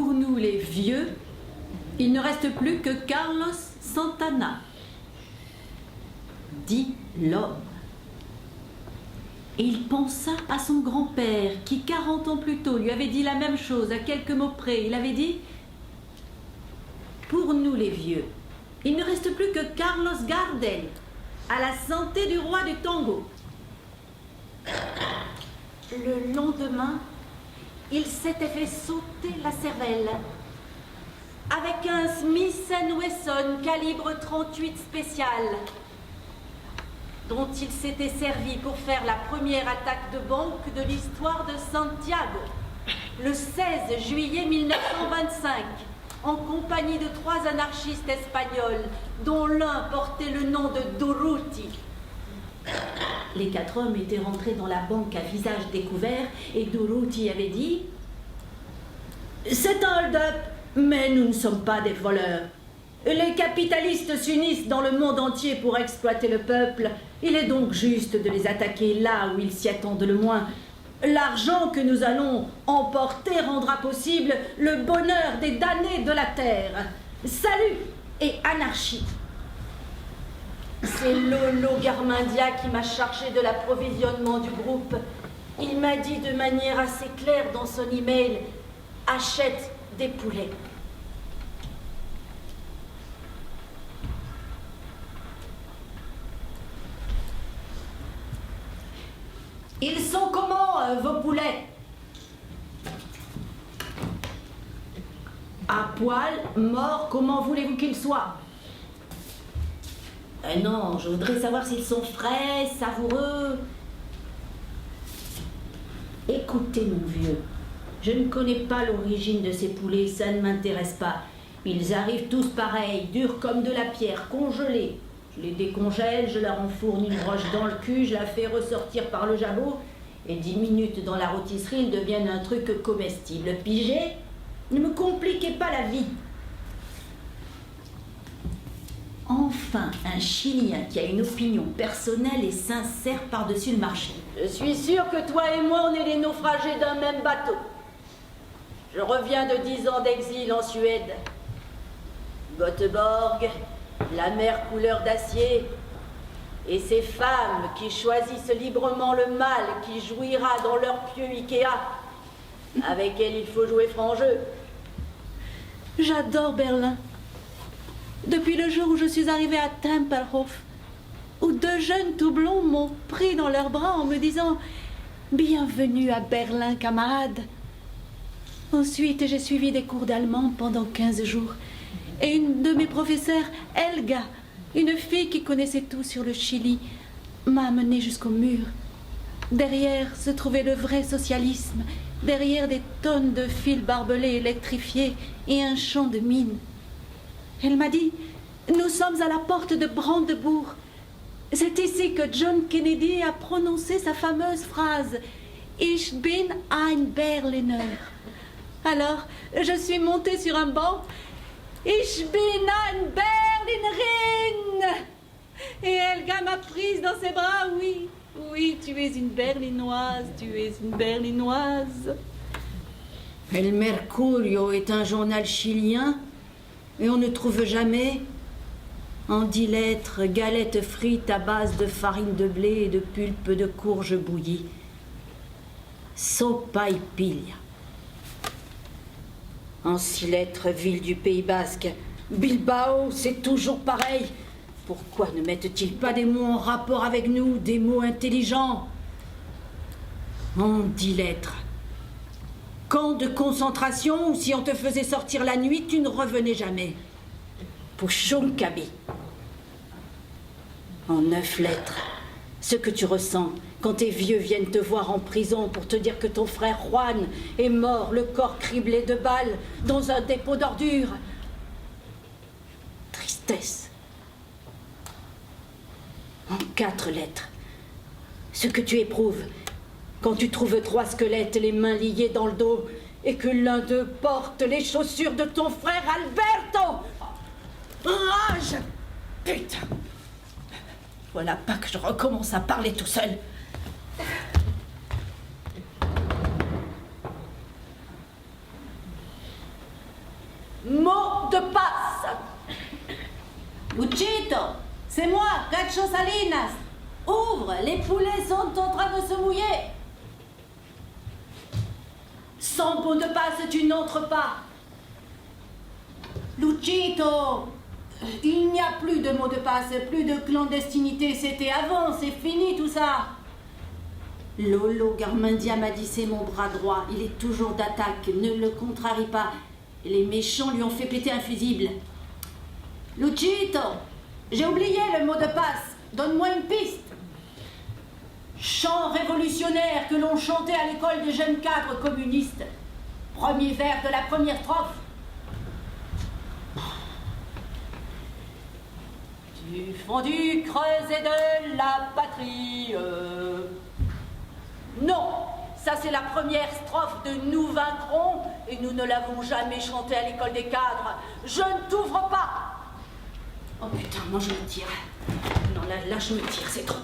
Pour nous les vieux, il ne reste plus que Carlos Santana, dit l'homme. Et il pensa à son grand-père qui, 40 ans plus tôt, lui avait dit la même chose à quelques mots près. Il avait dit « Pour nous les vieux, il ne reste plus que Carlos Gardel, à la santé du roi du tango. » Le lendemain, il s'était fait sauter la cervelle avec un Smith & Wesson calibre 38 spécial dont il s'était servi pour faire la première attaque de banque de l'histoire de Santiago, le 16 juillet 1925, en compagnie de 3 anarchistes espagnols, dont l'un portait le nom de Durruti. Les 4 hommes étaient rentrés dans la banque à visage découvert et Durruti avait dit « C'est un hold-up, mais nous ne sommes pas des voleurs. Les capitalistes s'unissent dans le monde entier pour exploiter le peuple. Il est donc juste de les attaquer là où ils s'y attendent le moins. L'argent que nous allons emporter rendra possible le bonheur des damnés de la terre. Salut et anarchie. » C'est Lolo Garmendia qui m'a chargé de l'approvisionnement du groupe. Il m'a dit de manière assez claire dans son email « Achète des poulets ». Ils sont comment, vos poulets? À poil, morts, comment voulez-vous qu'ils soient? Non, je voudrais savoir s'ils sont frais, savoureux. Écoutez, mon vieux, je ne connais pas l'origine de ces poulets, ça ne m'intéresse pas. Ils arrivent tous pareils, durs comme de la pierre, congelés. Je les décongèle, je leur enfourne une broche dans le cul, je la fais ressortir par le jabot, et 10 minutes dans la rôtisserie, ils deviennent un truc comestible. Pigé? Ne me compliquez pas la vie. Enfin, un Chilien qui a une opinion personnelle et sincère par-dessus le marché. Je suis sûre que toi et moi, on est les naufragés d'un même bateau. Je reviens de 10 ans d'exil en Suède. Göteborg, la mer couleur d'acier, et ces femmes qui choisissent librement le mal qui jouira dans leur pieux Ikea. Avec elles, il faut jouer franc jeu. J'adore Berlin. Depuis le jour où je suis arrivée à Tempelhof, où 2 jeunes tout blonds m'ont pris dans leurs bras en me disant « Bienvenue à Berlin, camarade ». Ensuite, j'ai suivi des cours d'allemand pendant 15 jours. Et une de mes professeurs, Helga, une fille qui connaissait tout sur le Chili, m'a amenée jusqu'au mur. Derrière se trouvait le vrai socialisme, derrière des tonnes de fils barbelés électrifiés et un champ de mines. Elle m'a dit « Nous sommes à la porte de Brandebourg. C'est ici que John Kennedy a prononcé sa fameuse phrase « Ich bin ein Berliner ». Alors, je suis montée sur un banc. « Ich bin ein Berlinerin » Et Helga m'a prise dans ses bras. « Oui, oui, tu es une Berlinoise, tu es une Berlinoise. » El Mercurio est un journal chilien et on ne trouve jamais en 10 lettres galettes frites à base de farine de blé et de pulpe de courge bouillie. Sopaipilla. En 6 lettres, ville du Pays Basque. Bilbao, c'est toujours pareil. Pourquoi ne mettent-ils pas des mots en rapport avec nous, des mots intelligents? En 10 lettres. Camp de concentration où si on te faisait sortir la nuit, tu ne revenais jamais. Pushunkabi. En 9 lettres. Ce que tu ressens quand tes vieux viennent te voir en prison pour te dire que ton frère Juan est mort, le corps criblé de balles, dans un dépôt d'ordures. Tristesse. En 4 lettres. Ce que tu éprouves quand tu trouves 3 squelettes, les mains liées dans le dos, et que l'un d'eux porte les chaussures de ton frère Alberto. Rage! Putain! Voilà pas que je recommence à parler tout seul. de passe. Luchito, c'est moi, Cacho Salinas. Ouvre, les poulets sont en train de se mouiller. Sans mot de passe, tu n'entres pas. Luchito, il n'y a plus de mots de passe, plus de clandestinité, c'était avant, c'est fini tout ça. Lolo Garmendia m'a dit c'est mon bras droit, il est toujours d'attaque, ne le contrarie pas. Les méchants lui ont fait péter un fusible. Luchito, j'ai oublié le mot de passe, donne-moi une piste. Chant révolutionnaire que l'on chantait à l'école des jeunes cadres communistes. Premier vers de la première strophe. Du fond du creuset de la patrie. Non, ça c'est la première strophe de Nous vaincrons et nous ne l'avons jamais chantée à l'école des cadres. Je ne t'ouvre pas. Oh putain, moi je me tire. Non, là je me tire, c'est trop.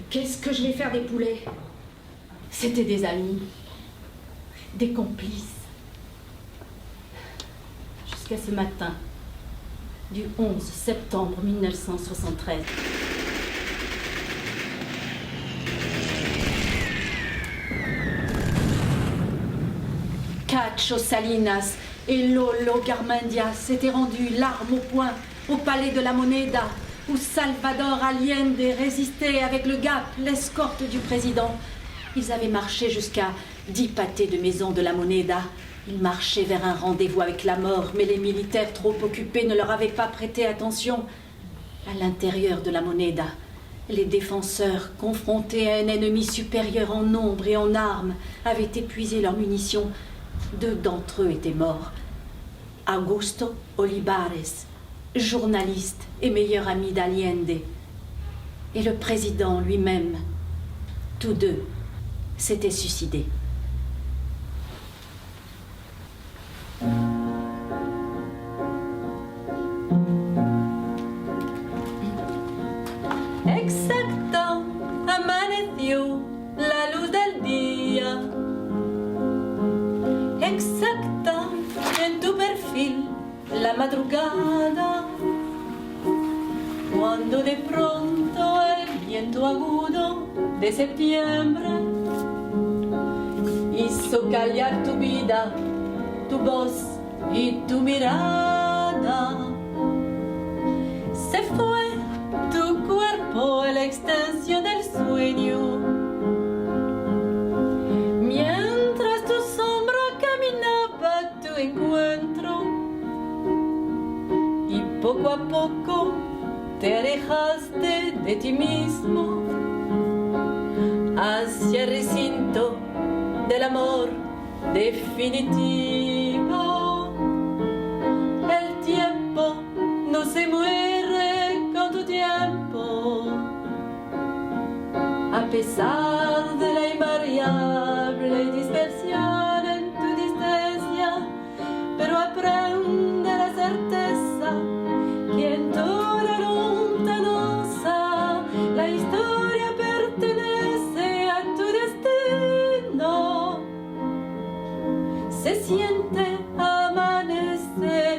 Qu'est-ce que je vais faire des poulets? C'était des amis, des complices. Jusqu'à ce matin, du 11 septembre 1973. Cacho Salinas et Lolo Garmendia s'étaient rendus l'arme au poing au palais de la Moneda, où Salvador Allende résistait avec le GAP, l'escorte du président. Ils avaient marché jusqu'à 10 pâtés de maison de la Moneda. Ils marchaient vers un rendez-vous avec la mort, mais les militaires trop occupés ne leur avaient pas prêté attention. À l'intérieur de la Moneda, les défenseurs, confrontés à un ennemi supérieur en nombre et en armes, avaient épuisé leurs munitions. 2 d'entre eux étaient morts. Augusto Olivares, journaliste et meilleur ami d'Allende, et le président lui-même. Tous 2 s'étaient suicidés. Exacto, amaneció la luz del día. Exacta en tu perfil la madrugada. Cuando de pronto el viento agudo de septiembre hizo callar tu vida, tu voz y tu mirada. Se fue tu cuerpo a la extensión del sueño, mientras tu sombra caminaba a tu encuentro, y poco a poco te alejaste de ti mismo hacia el recinto del amor definitivo. El tiempo no se muere con tu tiempo, a pesar de la invariable dispersión en tu distancia, pero aprende la certeza que en toda lontananza la historia pertenece a tu destino. Se siente amanecer.